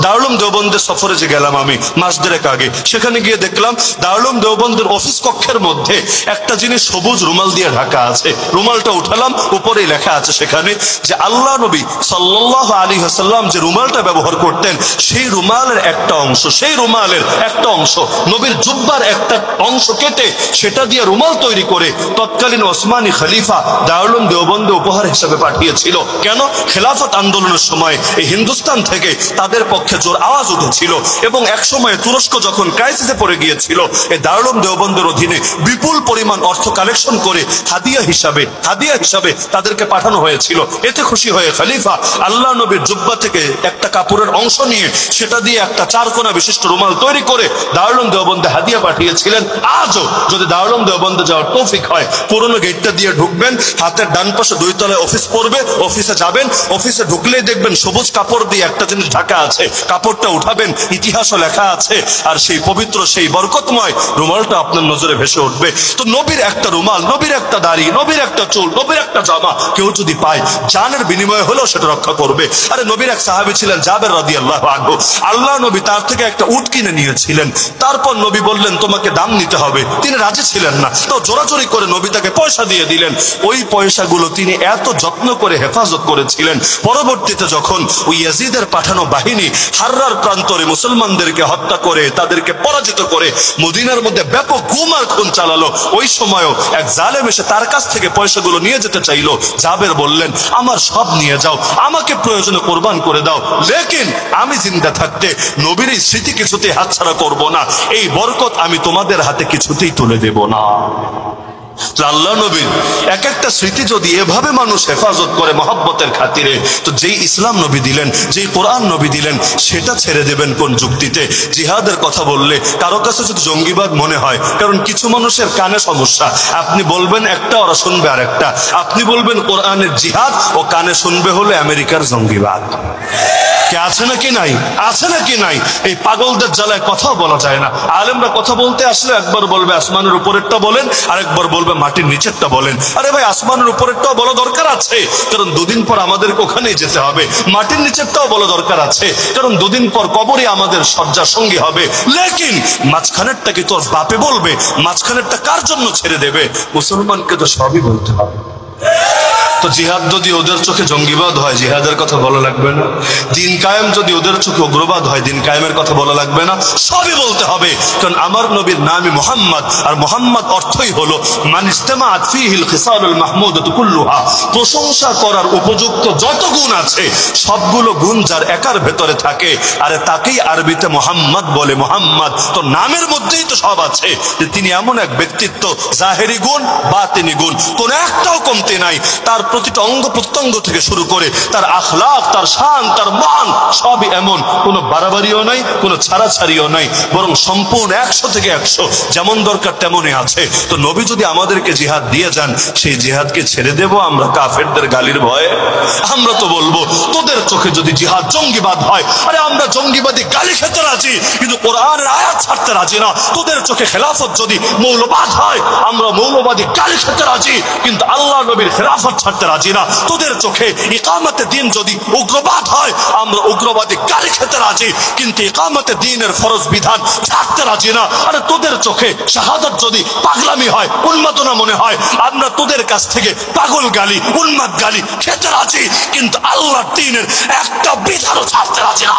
দারুল দেওবন্দের সফরে যে গেলাম আমি মাস দেড়েক আগে, সেখানে গিয়ে দেখলাম দারুল দেওবন্দের অফিস কক্ষের মধ্যে একটা জিনিস সবুজ রুমাল দিয়ে ঢাকা আছে। রুমালটা উঠালাম, উপরে লেখা আছে সেখানে যে আল্লাহ নবী সাল্লাল্লাহু আলাইহি ওয়াসাল্লাম যে রুমালটা ব্যবহার করতেন সেই রুমালের একটা অংশ নবীর জুব্বার একটা অংশ কেটে সেটা দিয়ে রুমাল তৈরি করে তৎকালীন ওসমানী খলিফা দারুল দেওবন্দে উপহার হিসেবে পাঠিয়েছিল। কেন? খেলাফত আন্দোলনের সময় এই হিন্দুস্তান থেকে তাদের পক্ষে জোর আওয়াজ উঠেছিল এবং এক সময় তুরস্ক যখন ক্রাইসিসে পড়ে গিয়েছিল, এই দারুল দেওবন্দের অধীনে বিপুল পরিমাণ অর্থ কালেকশন করে হাদিয়া হিসাবে তাদেরকে পাঠানো হয়েছিল। এতে খুশি হয়ে খলিফা আল্লাহ নবীর জুব্বা থেকে একটা কাপড়ের অংশ নিয়ে সেটা দিয়ে একটা চারকোনা বিশিষ্ট রুমাল তৈরি করে দারুল দেওবন্দে হাদিয়া পাঠিয়েছিলেন। আজও যদি দারুল দেওবন্দে যাওয়ার তৌফিক হয়, পুরনো গেটটা দিয়ে ঢুকবেন, হাতের ডান পাশে 2 তলায় অফিস পড়বে, অফিসে যাবেন, অফিসে ঢুকলেই দেখবেন সবুজ কাপড় দিয়ে একটা জিনিস ঢাকা আছে। কাপড়টা উঠাবেন, ইতিহাসও লেখা আছে, আর সেই পবিত্র সেই বরকতময় রুমালটা আপনার নজরে ভেসে উঠবে। তো নবীর একটা রুমাল, নবীর একটা দাড়ি, নবীর একটা চুল, নবীর একটা জামা কেউ যদি পায়, জানের বিনিময়ে হলেও সেটা রক্ষা করবে। আরে নবীর এক সাহাবী ছিলেন জাবের রাদিয়াল্লাহু আনহু, আল্লাহ নবী তার থেকে একটা উট কিনে নিয়েছিলেন। তারপর নবী বললেন তোমাকে দাম নিতে হবে, তিনি রাজি ছিলেন না, তো জোরাজোরি করে নবী তাকে পয়সা দিয়ে দিলেন। ওই পয়সাগুলো তিনি এত যত্ন করে হেফাজত করেছিলেন। পরবর্তীতে যখন ওই ইয়াজিদের পাঠানো বাহিনী হাররার প্রান্তরে মুসলমানদেরকে হত্যা করে তাদেরকে পরাজিত করে মদিনার মধ্যে ব্যাপক গুম আর খুন চালালো, ওই সময়ও এক জালেম এসে তার কাছ থেকে পয়সাগুলো নিয়ে যেতে চাইলো। জাবের বললেন আমার সব নিয়ে যাও, আমাকে প্রয়োজনে কোরবান করে দাও, লেকিন আমি জিন্দা থাকতে নবীর এই স্মৃতি কিছুতেই হাতছাড়া করব না, এই বরকত আমি তোমাদের হাতে কিছুতেই তুলে দেব না। আল্লাহ নবীর এক একটা স্মৃতি যদি এভাবে মানুষ হেফাজত করে মহব্বতের খাতিরে, তো যেই ইসলাম নবী দিলেন, যেই কোরআন নবী দিলেন, সেটা ছেড়ে দেবেন কোন যুক্তিতে? জিহাদের কথা বললে কারো কাছে যদি জঙ্গিবাদ মনে হয়, কারণ কিছু মানুষের কানে সমস্যা, আপনি বলবেন একটা, ওরা শুনবে আরেকটা। আপনি বলবেন কোরআনের জিহাদ, ও কানে শুনবে হলো আমেরিকার জঙ্গিবাদ। কে আছে নাকি নাই? আছে নাকি নাই? এই পাগলদের জ্বালায় কথাও বলা যায় না। আলেমরা কথা বলতে আসলে একবার বলবে আসমানের উপরেরটা বলেন, আরেকবার বলবে মাটির নিচেরটা বলেন। আরে ভাই, আসমানের উপরেরটাও বলা দরকার আছে, কারণ 2 দিন পর আমাদেরকে ওখানেই যেতে হবে। মাটির নিচেরটাও বলা দরকার আছে, কারণ 2 দিন পর কবরই আমাদের শয্যা সঙ্গী হবে। লেকিন মাঝখানেরটা কি তোর বাপে বলবে? মাঝখানেরটা কার জন্য ছেড়ে দেবে? মুসলমানকে তো সবই বলতে হবে। তো জিহাদ যদি ওদের চোখে জঙ্গিবাদ হয়, জিহাদের কথা বলা লাগবে না। দিন কায়েম যদি ওদের চোখে উগ্রবাদ হয়, দিন কায়েমের কথা বলা লাগবে না। সবই বলতে হবে, কারণ আমার নবীর নামই মুহাম্মদ, আর মুহাম্মদ অর্থই হলো মান ইজতামাআত ফীহিল খিসালুল মাহমুদাতু কুল্লুহা, প্রশংসা করার উপযুক্ত যত গুণ আছে সবগুলো গুণ যার একার ভেতরে থাকে, আরে তাকেই আরবিতে মুহাম্মদ বলে। মুহাম্মদ তো নামের মধ্যেই তো সব আছে, যে তিনি এমন এক ব্যক্তিত্ব, জাহেরি গুণ, বাতিনি গুণ কোন একটাও কমতি নাই। তার প্রতিটা অঙ্গ প্রত্যঙ্গ থেকে শুরু করে তার আখলাক, তার শান, তার মান, সবই এমন, কোনো বাড়াবাড়িও নাই, কোনো ছাড়াছাড়িও নাই, বরং সম্পূর্ণ 100 থেকে 100, যেমন দরকার তেমনই আছে। তো নবী যদি আমাদেরকে জিহাদ দিয়ে যান, সেই জিহাদকে ছেড়ে দেব আমরা কাফেরদের গালির ভয়ে? আমরা তো বলবো তোদের চোখে যদি জিহাদ জঙ্গিবাদ হয়, আরে আমরা জঙ্গিবাদী গালি খেতে রাজি, কিন্তু কোরআনের আয়াত ছাড়তে রাজি না। তোদের চোখে খেলাফত যদি মৌলবাদ হয়, আমরা মৌলবাদী গালি খেতে রাজি, কিন্তু আল্লাহ নবীর খেলাফত ছাড়তে রাজি না। তোদের চোখে ইকামতে দ্বীন যদি উগ্রবাদ হয়, আমরা উগ্রবাদী গালি খেতে রাজি, কিন্তু ইকামতে দ্বীনের ফরজ বিধান ছাড়তে রাজি না। আরে তোদের চোখে শাহাদাত যদি পাগলামি হয়, উন্মাদনা মনে হয়, আমরা তোদের কাছ থেকে পাগল গালি, উন্মাদ গালি খেতে রাজি, কিন্তু আল্লাহর দ্বীনের একটা বিধানও ছাড়তে রাজি না।